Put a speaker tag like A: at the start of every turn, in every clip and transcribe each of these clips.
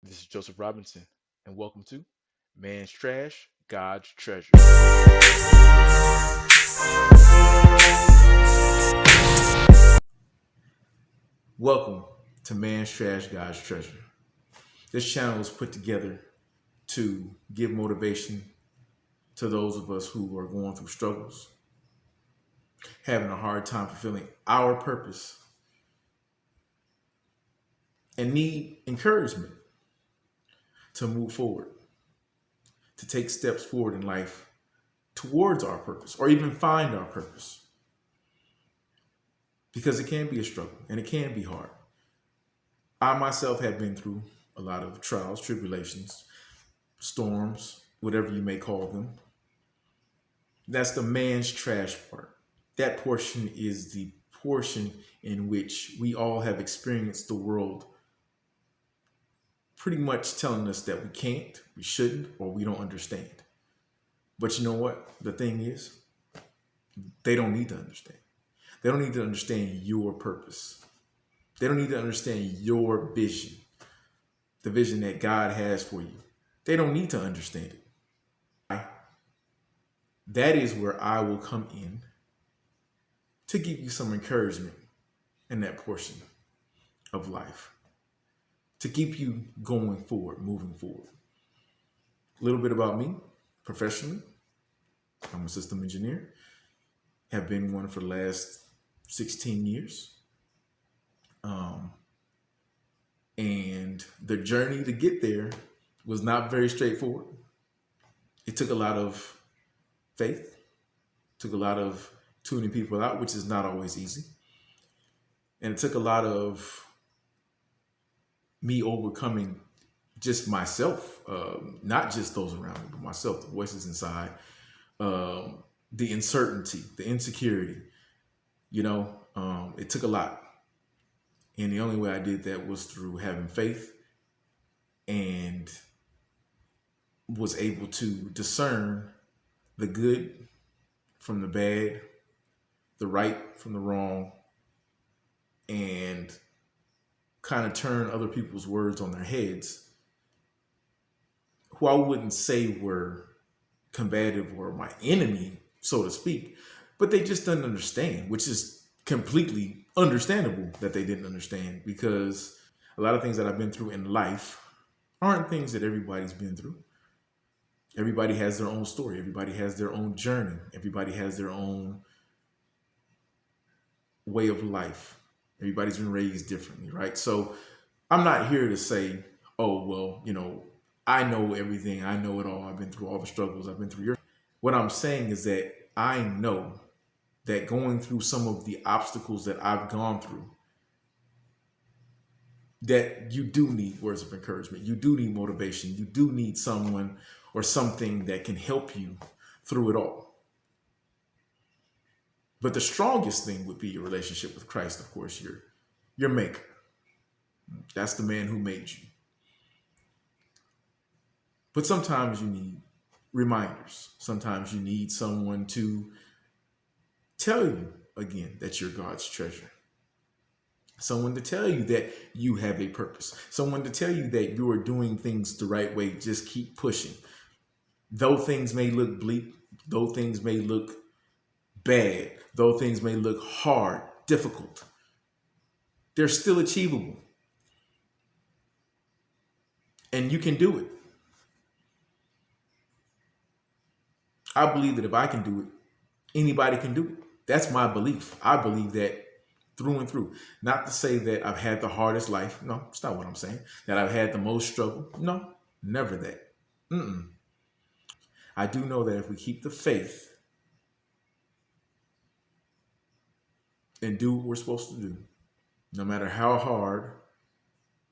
A: This is Joseph Robinson, and welcome to Man's Trash, God's Treasure.
B: Welcome to Man's Trash, God's Treasure. This channel is put together to give motivation to those of us who are going through struggles, having a hard time fulfilling our purpose, and need encouragement to move forward, to take steps forward in life towards our purpose or even find our purpose. Because it can be a struggle and it can be hard. I myself have been through a lot of trials, tribulations, storms, whatever you may call them. That's the man's trash part. That portion is the portion in which we all have experienced the world pretty much telling us that we can't, we shouldn't, or we don't understand. But you know what? The thing is, they don't need to understand. They don't need to understand your purpose. They don't need to understand your vision, the vision that God has for you. They don't need to understand it. That is where I will come in to give you some encouragement in that portion of life, to keep you going forward, moving forward. A little bit about me professionally. I'm a system engineer, have been one for the last 16 years. And the journey to get there was not very straightforward. It took a lot of faith, took a lot of tuning people out, which is not always easy. And it took a lot of me overcoming just myself, not just those around me, but myself, the voices inside, the uncertainty, the insecurity. It took a lot. And the only way I did that was through having faith and was able to discern the good from the bad, the right from the wrong, and kind of turn other people's words on their heads, who I wouldn't say were combative or my enemy, so to speak, but they just didn't understand, which is completely understandable that they didn't understand, because a lot of things that I've been through in life aren't things that everybody's been through. Everybody has their own story. Everybody has their own journey. Everybody has their own way of life. Everybody's been raised differently, right? So I'm not here to say, oh, well, I know everything. I know it all. I've been through all the struggles. I've been through your. What I'm saying is that I know that going through some of the obstacles that I've gone through, that you do need words of encouragement. You do need motivation. You do need someone or something that can help you through it all. But the strongest thing would be your relationship with Christ, of course, your maker. That's the man who made you. But sometimes you need reminders. Sometimes you need someone to tell you again that you're God's treasure. Someone to tell you that you have a purpose. Someone to tell you that you are doing things the right way. Just keep pushing. Though things may look bleak, though things may look bad, though things may look hard, difficult, they're still achievable. And you can do it. I believe that if I can do it, anybody can do it. That's my belief. I believe that through and through. Not to say that I've had the hardest life. No, it's not what I'm saying. That I've had the most struggle. No, never that. I do know that if we keep the faith and do what we're supposed to do, no matter how hard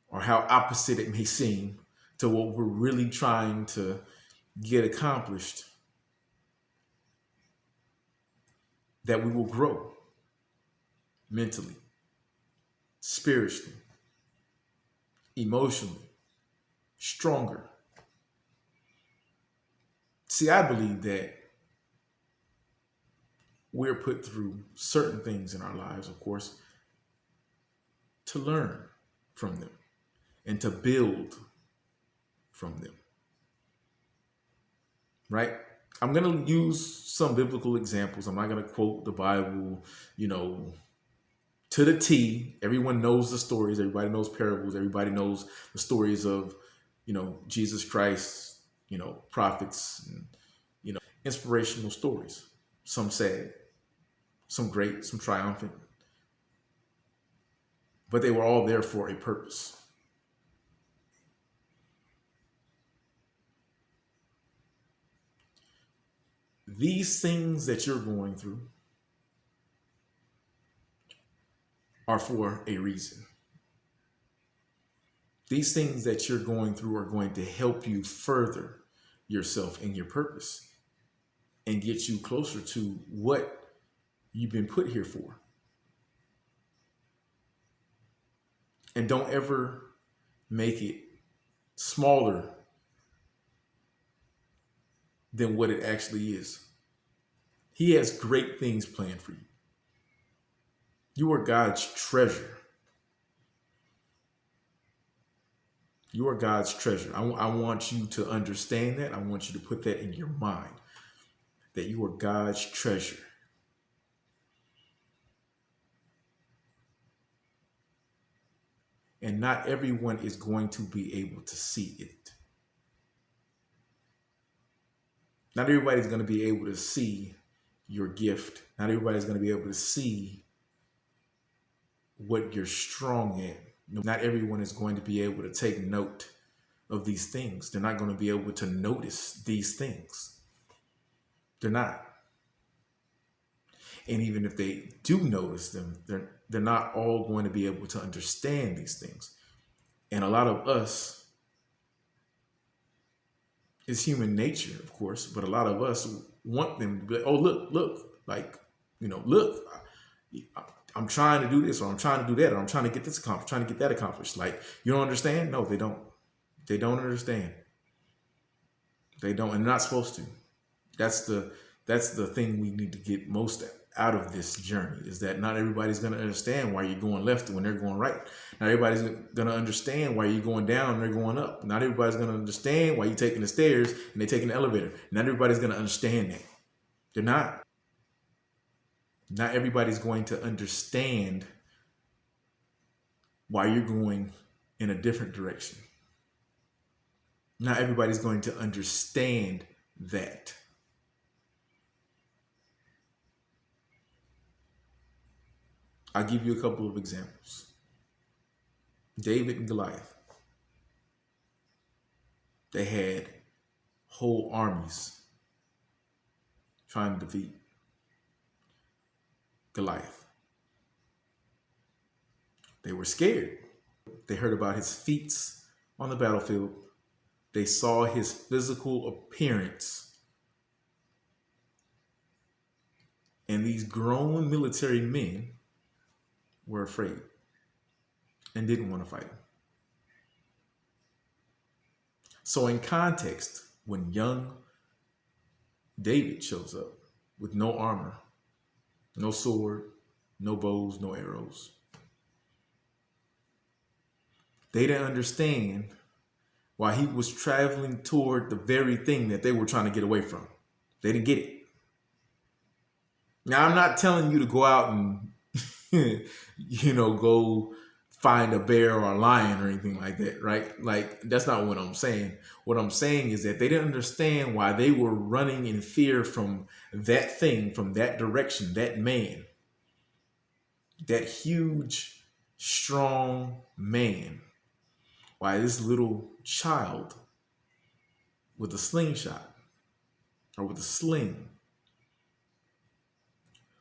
B: or how opposite it may seem to what we're really trying to get accomplished, that we will grow mentally, spiritually, emotionally, stronger. See, I believe that we're put through certain things in our lives, of course, to learn from them and to build from them, right? I'm going to use some biblical examples. I'm not going to quote the Bible, you know, to the T. Everyone knows the stories. Everybody knows parables. Everybody knows the stories of, Jesus Christ, prophets, and, inspirational stories. Some sad, some great, some triumphant, but they were all there for a purpose. These things that you're going through are for a reason. These things that you're going through are going to help you further yourself in your purpose and get you closer to what you've been put here for. And don't ever make it smaller than what it actually is. He has great things planned for you. You are God's treasure. You are God's treasure. I want you to understand that. I want you to put that in your mind, that you are God's treasure. And not everyone is going to be able to see it. Not everybody's going to be able to see your gift. Not everybody's going to be able to see what you're strong in. Not everyone is going to be able to take note of these things. They're not going to be able to notice these things. They're not. And even if they do notice them, they're not all going to be able to understand these things. And a lot of us, it's human nature, of course, but a lot of us want them to be like, oh, look, like, look, I'm trying to do this, or I'm trying to do that, or I'm trying to get this accomplished, trying to get that accomplished. Like, you don't understand? No, they don't. They don't understand. They don't, and they're not supposed to. That's the thing we need to get most out of this journey, is that not everybody's going to understand why you're going left when they're going right. Not everybody's going to understand why you're going down and they're going up. Not everybody's going to understand why you're taking the stairs and they're taking the elevator. Not everybody's going to understand that. They're not. Not everybody's going to understand why you're going in a different direction. Not everybody's going to understand that. I'll give you a couple of examples. David and Goliath. They had whole armies trying to defeat Goliath. They were scared. They heard about his feats on the battlefield. They saw his physical appearance. And these grown military men were afraid and didn't want to fight him. So in context, when young David shows up with no armor, no sword, no bows, no arrows, they didn't understand why he was traveling toward the very thing that they were trying to get away from. They didn't get it. Now, I'm not telling you to go out and go find a bear or a lion or anything like that, right? Like, that's not what I'm saying. What I'm saying is that they didn't understand why they were running in fear from that thing, from that direction, that man, that huge, strong man. Why this little child with a slingshot or with a sling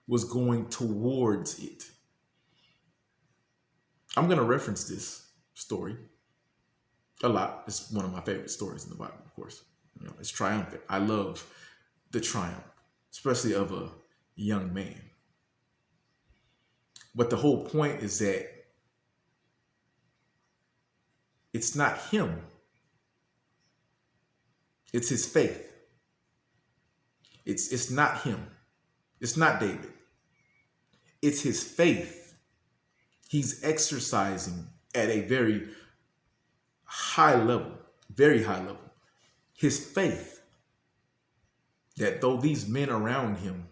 B: was going towards it. I'm going to reference this story a lot. It's one of my favorite stories in the Bible, of course. It's triumphant. I love the triumph, especially of a young man. But the whole point is that it's not him. It's his faith. It's not him. It's not David. It's his faith. He's exercising at a very high level. very high level. His faith that though these men around him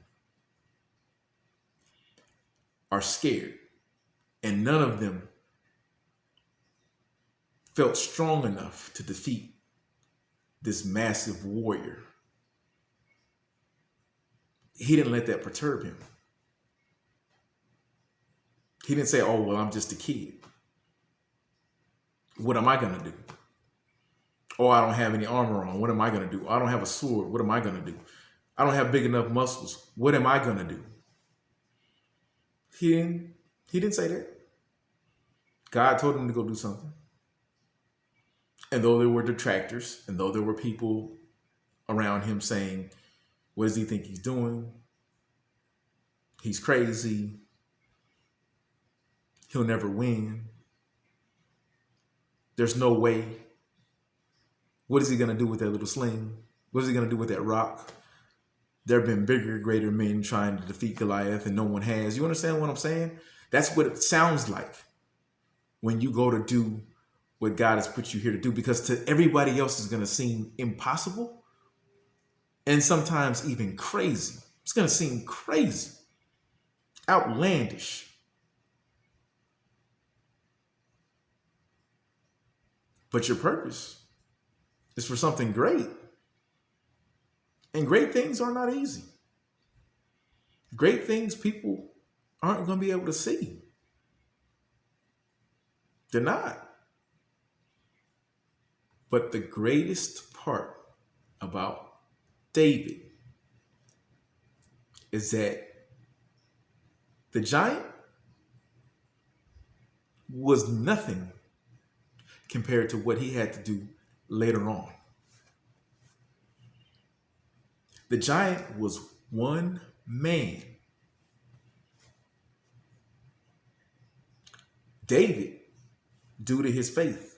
B: are scared and none of them felt strong enough to defeat this massive warrior, he didn't let that perturb him. He didn't say, oh, well, I'm just a kid. What am I going to do? Oh, I don't have any armor on. What am I going to do? I don't have a sword. What am I going to do? I don't have big enough muscles. What am I going to do? He didn't, he didn't say that. God told him to go do something. And though there were detractors, and though there were people around him saying, what does he think he's doing? He's crazy. He'll never win. There's no way. What is he going to do with that little sling? What is he going to do with that rock? There have been bigger, greater men trying to defeat Goliath, and no one has. You understand what I'm saying? That's what it sounds like when you go to do what God has put you here to do, because to everybody else is going to seem impossible and sometimes even crazy. It's going to seem crazy, outlandish. But your purpose is for something great. And great things are not easy. Great things people aren't going to be able to see. They're not. But the greatest part about David is that the giant was nothing compared to what he had to do later on. The giant was one man. David, due to his faith,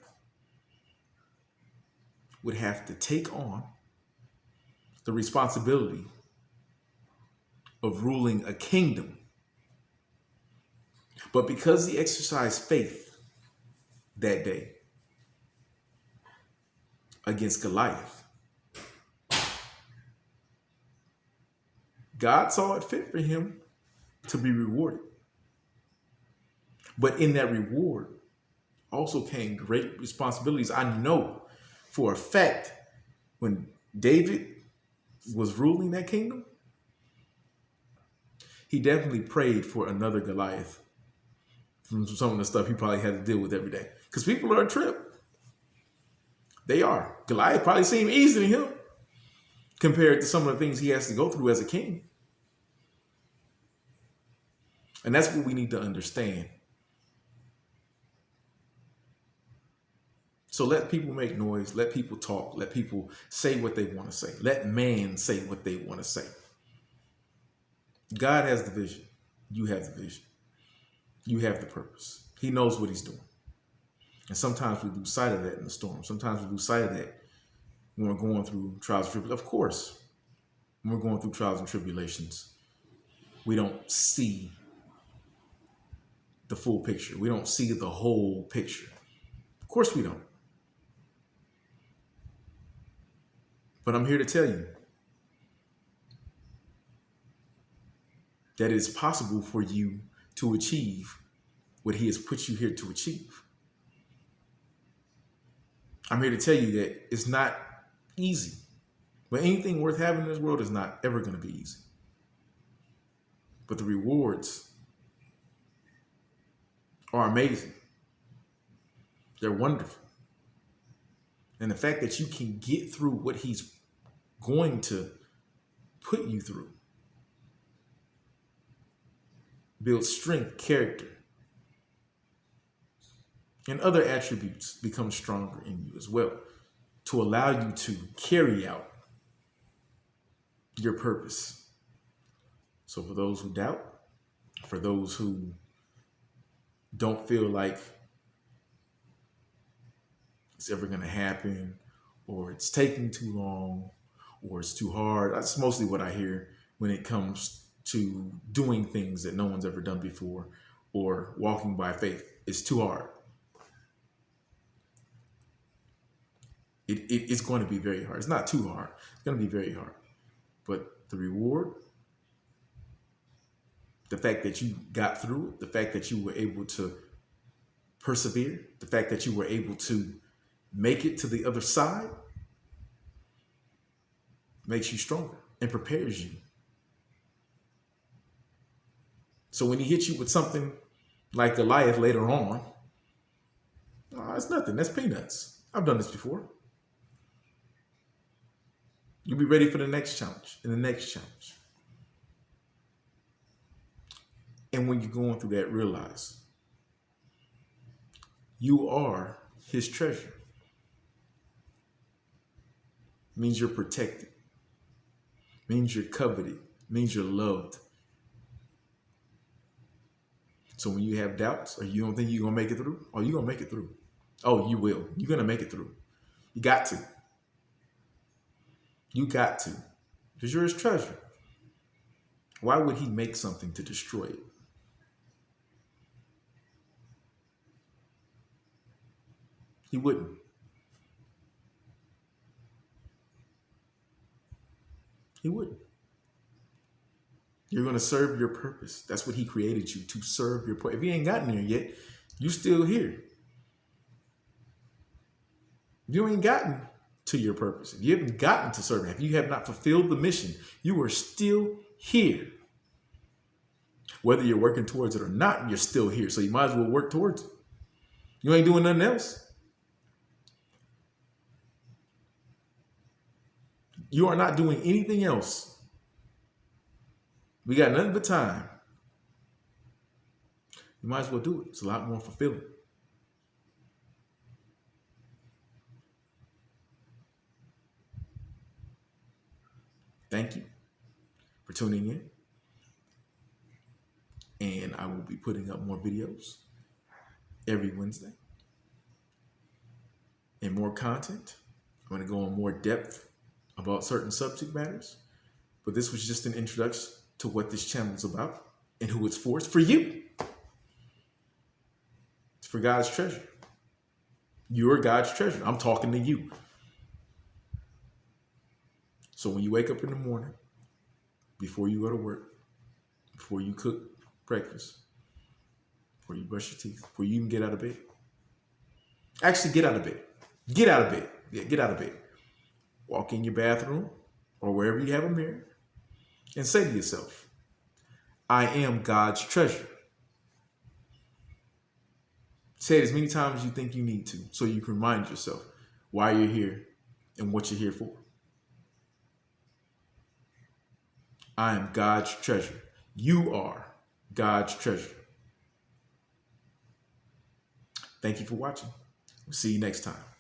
B: would have to take on the responsibility of ruling a kingdom. But because he exercised faith that day against Goliath, God saw it fit for him to be rewarded. But in that reward also came great responsibilities. I know for a fact when David was ruling that kingdom, he definitely prayed for another Goliath from some of the stuff he probably had to deal with every day. Because people are a trip. They are. Goliath probably seemed easy to him compared to some of the things he has to go through as a king. And that's what we need to understand. So let people make noise, let people talk, let people say what they want to say. Let man say what they want to say. God has the vision. You have the vision. You have the purpose. He knows what he's doing. And sometimes we lose sight of that in the storm. Sometimes we lose sight of that when we're going through trials and tribulations. Of course, when we're going through trials and tribulations, we don't see the full picture. We don't see the whole picture. Of course we don't. But I'm here to tell you that it's possible for you to achieve what he has put you here to achieve. I'm here to tell you that it's not easy. But anything worth having in this world is not ever going to be easy. But the rewards are amazing. They're wonderful. And the fact that you can get through what he's going to put you through builds strength, character, and other attributes become stronger in you as well to allow you to carry out your purpose. So for those who doubt, for those who don't feel like it's ever going to happen, or it's taking too long, or it's too hard. That's mostly what I hear when it comes to doing things that no one's ever done before, or walking by faith. It's too hard. It's going to be very hard. It's not too hard. It's going to be very hard. But the reward, the fact that you got through it, the fact that you were able to persevere, the fact that you were able to make it to the other side makes you stronger and prepares you. So when he hits you with something like Goliath later on, oh, it's nothing. That's peanuts. I've done this before. You'll be ready for the next challenge and the next challenge. And when you're going through that, realize you are his treasure. It means you're protected. It means you're coveted. It means you're loved. So when you have doubts or you don't think you're going to make it through, oh, you're going to make it through. Oh, you will. You're going to make it through. You got to. You got to. Because you're his treasure. Why would he make something to destroy it? He wouldn't. He wouldn't. You're going to serve your purpose. That's what he created you, to serve your purpose. If you ain't gotten there yet, you still here. You ain't gotten to your purpose. If you haven't gotten to serving, if you have not fulfilled the mission, you are still here. Whether you're working towards it or not, you're still here. So you might as well work towards it. You ain't doing nothing else. You are not doing anything else. We got nothing but time. You might as well do it. It's a lot more fulfilling. Thank you for tuning in. And I will be putting up more videos every Wednesday and more content. I'm going to go in more depth about certain subject matters. But this was just an introduction to what this channel is about and who it's for. It's for you. It's for God's treasure. You're God's treasure. I'm talking to you. So when you wake up in the morning, before you go to work, before you cook breakfast, before you brush your teeth, before you even get out of bed, actually get out of bed. Get out of bed. Yeah, get out of bed. Walk in your bathroom or wherever you have a mirror and say to yourself, I am God's treasure. Say it as many times as you think you need to so you can remind yourself why you're here and what you're here for. I am God's treasure. You are God's treasure. Thank you for watching. We'll see you next time.